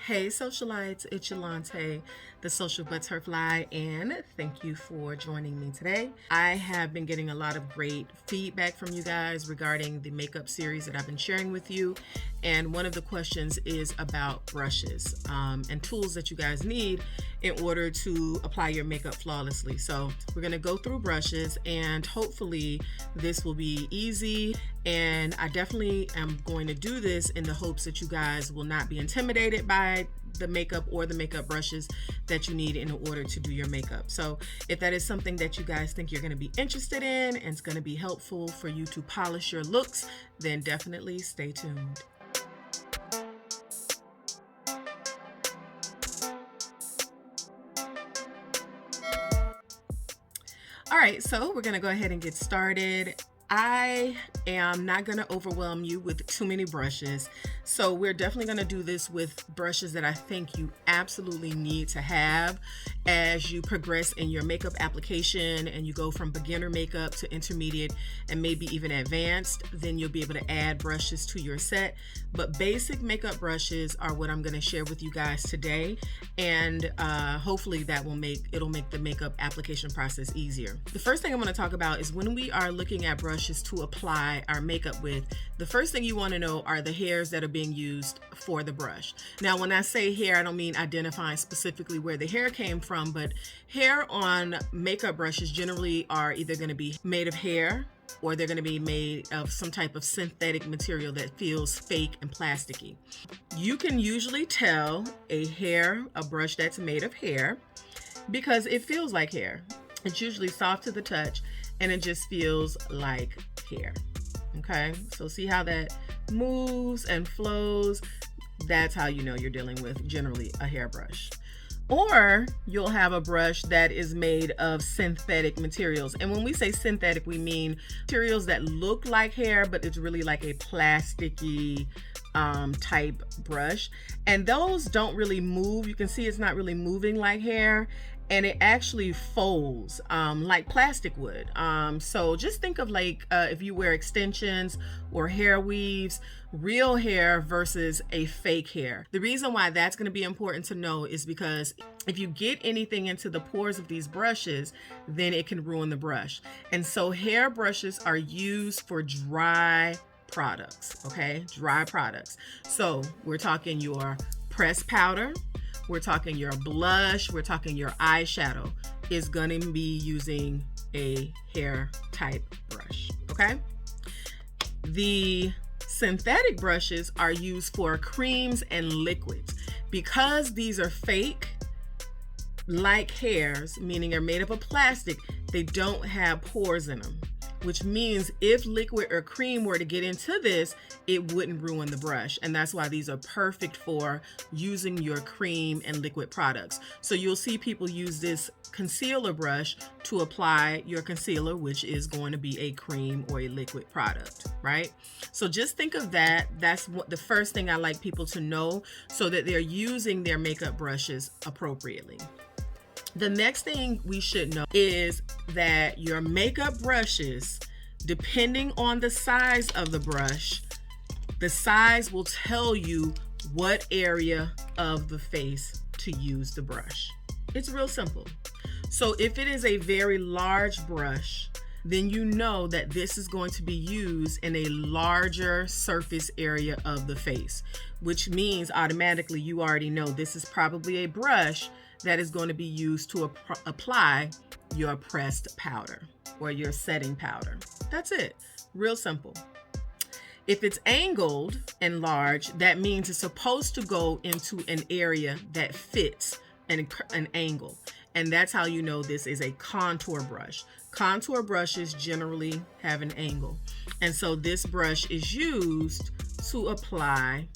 Hey socialites, it's Yulante, the social butterfly, and thank you for joining me today. I have been getting a lot of great feedback from you guys regarding the makeup series that I've been sharing with you, and one of the questions is about brushes and tools that you guys need in order to apply your makeup flawlessly. So we're going to go through brushes, and hopefully this will be easy, and I definitely am going to do this in the hopes that you guys will not be intimidated by the makeup or the makeup brushes that you need in order to do your makeup. So if that is something that you guys think you're going to be interested in and it's going to be helpful for you to polish your looks, then definitely stay tuned. All right, so we're gonna go ahead and get started. I am not gonna overwhelm you with too many brushes. So we're definitely gonna do this with brushes that I think you absolutely need to have as you progress in your makeup application and you go from beginner makeup to intermediate and maybe even advanced. Then you'll be able to add brushes to your set. But basic makeup brushes are what I'm gonna share with you guys today. And hopefully that will make the makeup application process easier. The first thing I'm gonna talk about is when we are looking at brushes to apply our makeup with, the first thing you want to know are the hairs that are being used for the brush. Now, when I say hair, I don't mean identifying specifically where the hair came from, but hair on makeup brushes generally are either going to be made of hair or they're going to be made of some type of synthetic material that feels fake and plasticky. You can usually tell a brush that's made of hair because it feels like hair. It's usually soft to the touch and it just feels like hair. Okay, so see how that moves and flows? That's how you know you're dealing with generally a hairbrush. Or you'll have a brush that is made of synthetic materials. And when we say synthetic, we mean materials that look like hair, but it's really like a plasticky type brush. And those don't really move. You can see it's not really moving like hair. And it actually folds like plastic would. So just think of like if you wear extensions or hair weaves, real hair versus a fake hair. The reason why that's going to be important to know is because if you get anything into the pores of these brushes, then it can ruin the brush. And so hair brushes are used for dry products, okay? Dry products. So we're talking your pressed powder, we're talking your blush, we're talking your eyeshadow is going to be using a hair type brush, okay? The synthetic brushes are used for creams and liquids. Because these are fake, like hairs, meaning they're made of a plastic, they don't have pores in them, which means if liquid or cream were to get into this, it wouldn't ruin the brush. And that's why these are perfect for using your cream and liquid products. So you'll see people use this concealer brush to apply your concealer, which is going to be a cream or a liquid product, right? So just think of that. That's what the first thing I like people to know so that they're using their makeup brushes appropriately. The next thing we should know is that your makeup brushes, depending on the size of the brush, the size will tell you what area of the face to use the brush. It's real simple. So if it is a very large brush, then you know that this is going to be used in a larger surface area of the face, which means automatically you already know this is probably a brush that is going to be used to apply your pressed powder or your setting powder. That's it. Real simple. If it's angled and large, that means it's supposed to go into an area that fits an angle. And that's how you know this is a contour brush. Contour brushes generally have an angle. And so this brush is used to apply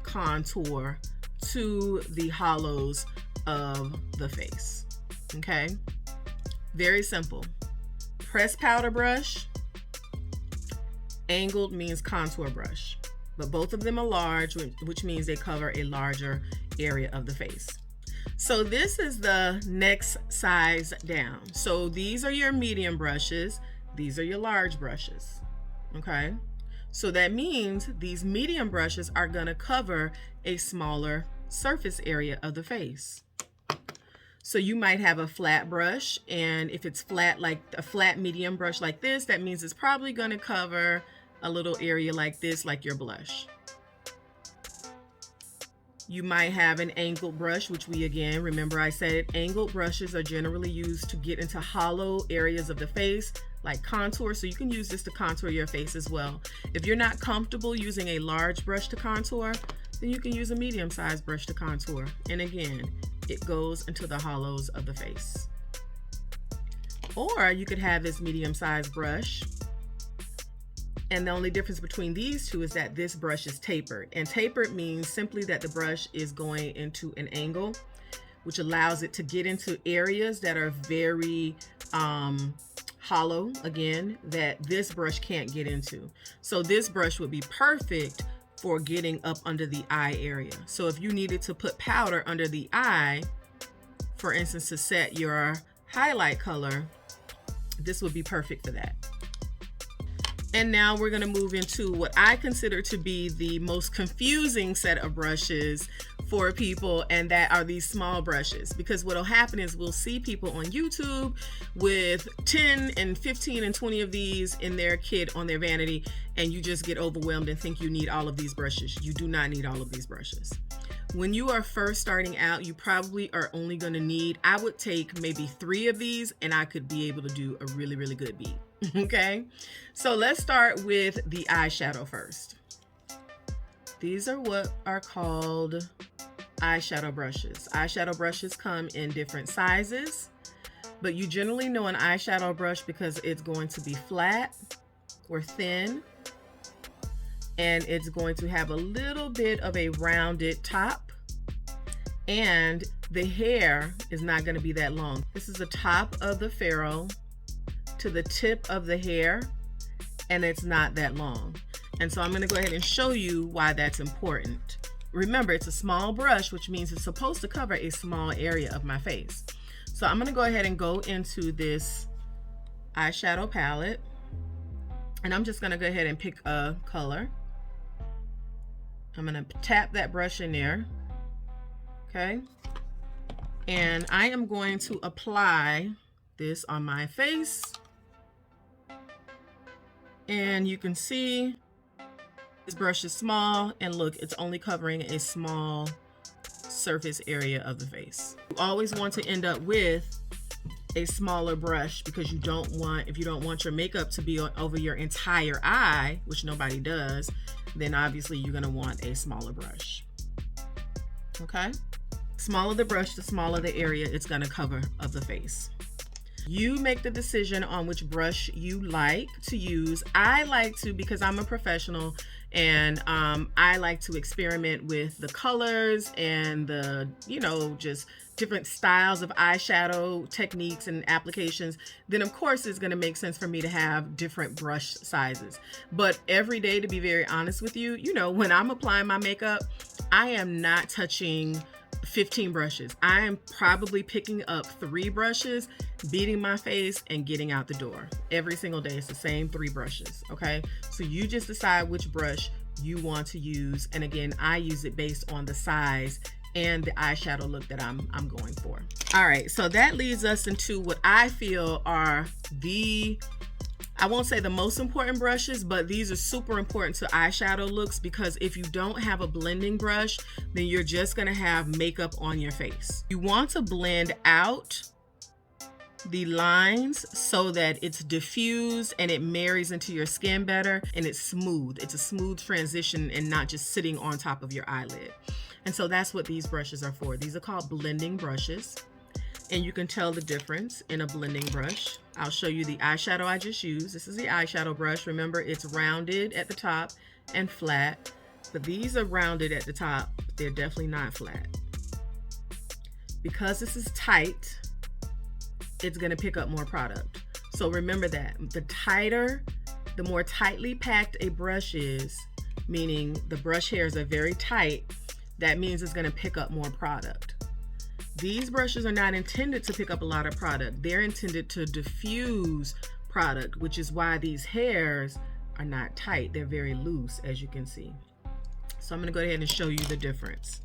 contour to the hollows of the face. Okay? Very simple. Pressed powder brush, angled means contour brush. But both of them are large, which means they cover a larger area of the face. So this is the next size down. So these are your medium brushes. These are your large brushes. Okay? So that means these medium brushes are going to cover a smaller surface area of the face. So you might have a flat brush, and if it's flat, like a flat medium brush like this, that means it's probably going to cover a little area like this, like your blush. You might have an angled brush, which remember I said angled brushes are generally used to get into hollow areas of the face, like contour. So you can use this to contour your face as well. If you're not comfortable using a large brush to contour, then you can use a medium-sized brush to contour. And again, it goes into the hollows of the face. Or you could have this medium-sized brush, and the only difference between these two is that this brush is tapered. And tapered means simply that the brush is going into an angle, which allows it to get into areas that are very hollow, again, that this brush can't get into. So this brush would be perfect for getting up under the eye area. So if you needed to put powder under the eye, for instance, to set your highlight color, this would be perfect for that. And now we're going to move into what I consider to be the most confusing set of brushes for people, and that are these small brushes. Because what'll happen is we'll see people on YouTube with 10 and 15 and 20 of these in their kit on their vanity, and you just get overwhelmed and think you need all of these brushes. You do not need all of these brushes. When you are first starting out, you probably are only going to need, I would take maybe 3 of these, and I could be able to do a really, really good beat. Okay, so let's start with the eyeshadow first. These are what are called eyeshadow brushes. Eyeshadow brushes come in different sizes, but you generally know an eyeshadow brush because it's going to be flat or thin, and it's going to have a little bit of a rounded top, and the hair is not going to be that long. This is the top of the ferrule to the tip of the hair, and it's not that long. And so I'm going to go ahead and show you why that's important. Remember, it's a small brush, which means it's supposed to cover a small area of my face. So I'm going to go ahead and go into this eyeshadow palette, and I'm just going to go ahead and pick a color. I'm going to tap that brush in there. Okay. And I am going to apply this on my face. And you can see this brush is small, and look, it's only covering a small surface area of the face. You always want to end up with a smaller brush, because if you don't want your makeup to be over your entire eye, which nobody does, then obviously you're going to want a smaller brush. Okay? Smaller the brush, the smaller the area it's going to cover of the face. You make the decision on which brush you like to use. I like to, because I'm a professional, and I like to experiment with the colors and the, just different styles of eyeshadow techniques and applications. Then of course it's going to make sense for me to have different brush sizes. But every day, to be very honest with you, when I'm applying my makeup, I am not touching 15 brushes. I am probably picking up 3 brushes, beating my face, and getting out the door. Every single day, it's the same 3 brushes. Okay, so you just decide which brush you want to use, and again, I use it based on the size and the eyeshadow look that I'm going for. All right, so that leads us into what I feel are I won't say the most important brushes, but these are super important to eyeshadow looks, because if you don't have a blending brush, then you're just gonna have makeup on your face. You want to blend out the lines so that it's diffused and it marries into your skin better, and it's smooth. It's a smooth transition and not just sitting on top of your eyelid. And so that's what these brushes are for. These are called blending brushes. And you can tell the difference in a blending brush. I'll show you the eyeshadow I just used. This is the eyeshadow brush. Remember, it's rounded at the top and flat, but these are rounded at the top. They're definitely not flat. Because this is tight, it's gonna pick up more product. So remember that. The more tightly packed a brush is, meaning the brush hairs are very tight, that means it's gonna pick up more product. These brushes are not intended to pick up a lot of product. They're intended to diffuse product, which is why these hairs are not tight. They're very loose, as you can see. So I'm gonna go ahead and show you the difference.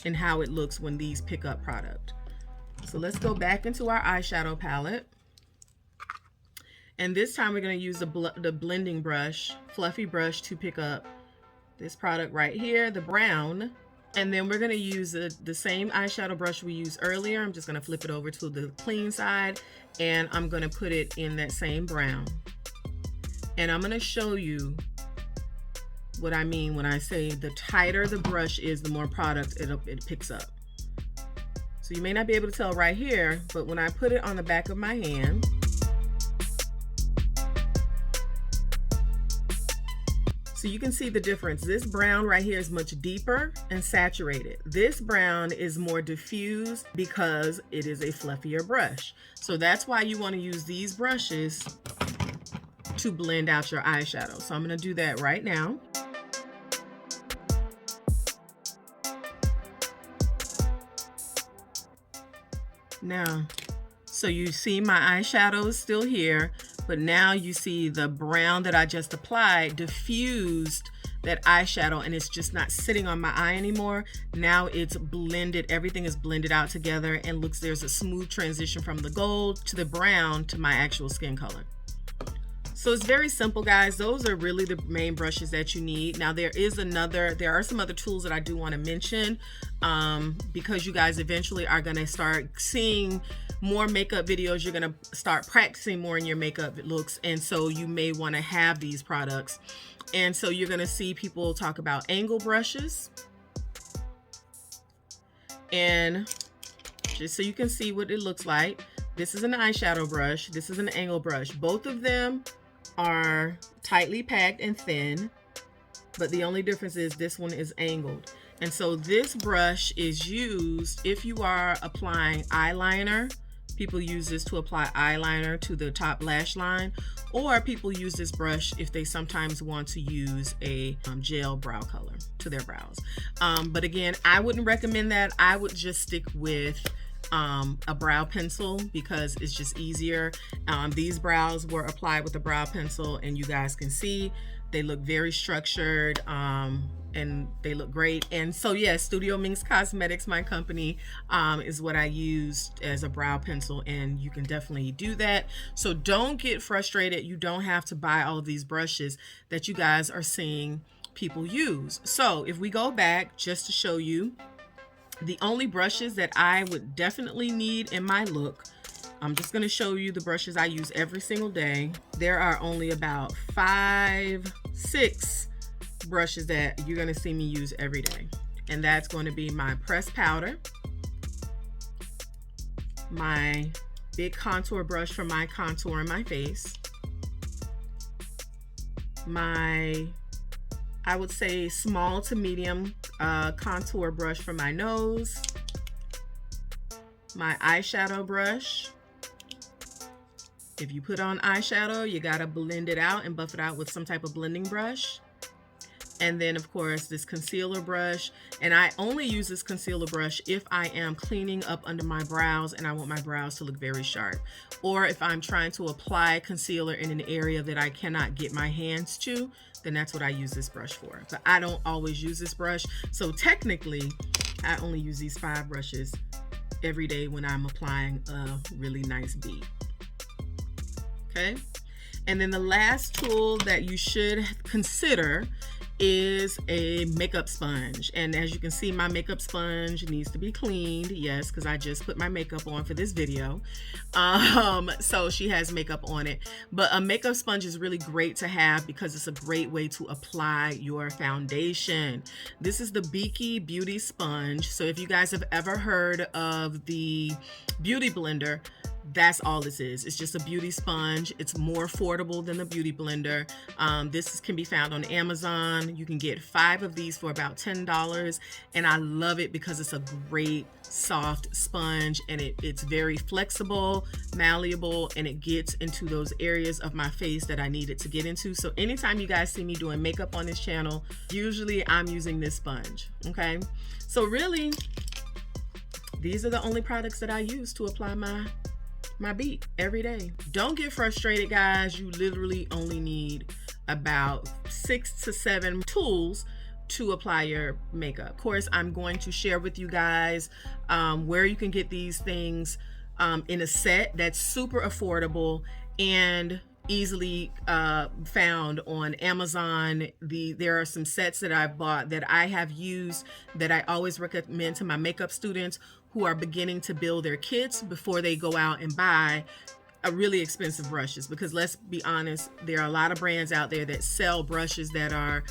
and how it looks when these pick up product. So let's go back into our eyeshadow palette. And this time we're going to use the blending brush, fluffy brush, to pick up this product right here, the brown. And then we're going to use the same eyeshadow brush we used earlier. I'm just going to flip it over to the clean side, and I'm going to put it in that same brown. And I'm going to show you what I mean when I say the tighter the brush is, the more product it picks up. So you may not be able to tell right here, but when I put it on the back of my hand, so you can see the difference. This brown right here is much deeper and saturated. This brown is more diffused because it is a fluffier brush. So that's why you want to use these brushes to blend out your eyeshadow. So I'm going to do that right now. Now, so you see my eyeshadow is still here, but now you see the brown that I just applied diffused that eyeshadow, and it's just not sitting on my eye anymore. Now it's blended, everything is blended out together, and looks, there's a smooth transition from the gold to the brown to my actual skin color. So it's very simple, guys. Those are really the main brushes that you need. Now there are some other tools that I do want to mention, because you guys eventually are going to start seeing more makeup videos. You're going to start practicing more in your makeup looks, and so you may want to have these products. And so you're going to see people talk about angle brushes, and just so you can see what it looks like, this is an eyeshadow brush, this is an angle brush. Both of them are tightly packed and thin, but the only difference is this one is angled. And so this brush is used if you are applying eyeliner. People use this to apply eyeliner to the top lash line, or people use this brush if they sometimes want to use a gel brow color to their brows. But again, I wouldn't recommend that. I would just stick with a brow pencil because it's just easier. These brows were applied with a brow pencil, and you guys can see they look very structured, and they look great. And so yes, Studio Minx Cosmetics, my company, is what I used as a brow pencil, and you can definitely do that. So don't get frustrated. You don't have to buy all of these brushes that you guys are seeing people use. So if we go back just to show you the only brushes that I would definitely need in my look, I'm just going to show you the brushes I use every single day. There are only about 5, 6 brushes that you're going to see me use every day. And that's going to be my pressed powder, my big contour brush for my contour in my face, my, I would say, small to medium contour brush for my nose, my eyeshadow brush. If you put on eyeshadow, you gotta blend it out and buff it out with some type of blending brush. And then of course this concealer brush, and I only use this concealer brush if I am cleaning up under my brows and I want my brows to look very sharp, or if I'm trying to apply concealer in an area that I cannot get my hands to, then that's what I use this brush for. But I don't always use this brush, so technically I only use these 5 brushes every day when I'm applying a really nice bead. Okay, and then the last tool that you should consider is a makeup sponge. And as you can see, my makeup sponge needs to be cleaned, yes, because I just put my makeup on for this video. So she has makeup on it, but a makeup sponge is really great to have because it's a great way to apply your foundation. This is the Beaky Beauty Sponge. So if you guys have ever heard of the Beauty Blender, that's all this is. It's just a beauty sponge. It's more affordable than the Beauty Blender. This can be found on Amazon. You can get 5 of these for about $10, and I love it because it's a great soft sponge, and it's very flexible, malleable, and it gets into those areas of my face that I need it to get into. So anytime you guys see me doing makeup on this channel, usually I'm using this sponge. Okay, so really these are the only products that I use to apply my beat every day. Don't get frustrated, guys. You literally only need about 6 to 7 tools to apply your makeup. Of course, I'm going to share with you guys where you can get these things in a set that's super affordable and easily found on Amazon. There are some sets that I've bought that I have used that I always recommend to my makeup students who are beginning to build their kits before they go out and buy really expensive brushes, because let's be honest, there are a lot of brands out there that sell brushes that are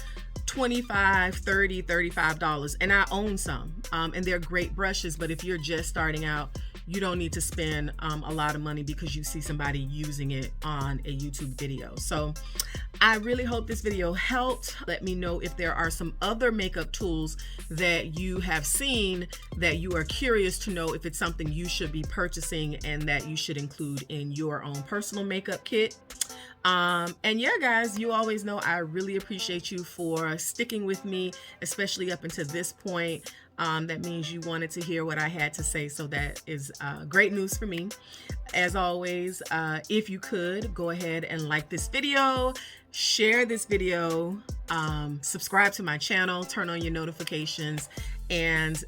$25, $30, $35, and I own some, and they're great brushes. But if you're just starting out, you don't need to spend a lot of money because you see somebody using it on a YouTube video. So I really hope this video helped. Let me know if there are some other makeup tools that you have seen that you are curious to know if it's something you should be purchasing and that you should include in your own personal makeup kit. And yeah, guys, you always know I really appreciate you for sticking with me, especially up until this point. That means you wanted to hear what I had to say, so that is great news for me. As always, if you could go ahead and like this video, share this video, subscribe to my channel, turn on your notifications, and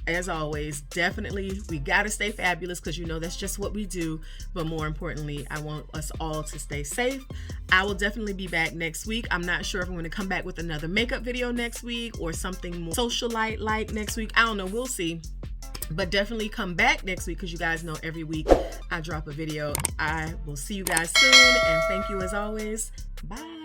as always, definitely, we got to stay fabulous, because you know that's just what we do. But more importantly, I want us all to stay safe. I will definitely be back next week. I'm not sure if I'm going to come back with another makeup video next week or something more socialite like next week. I don't know. We'll see. But definitely come back next week, because you guys know every week I drop a video. I will see you guys soon. And thank you as always. Bye.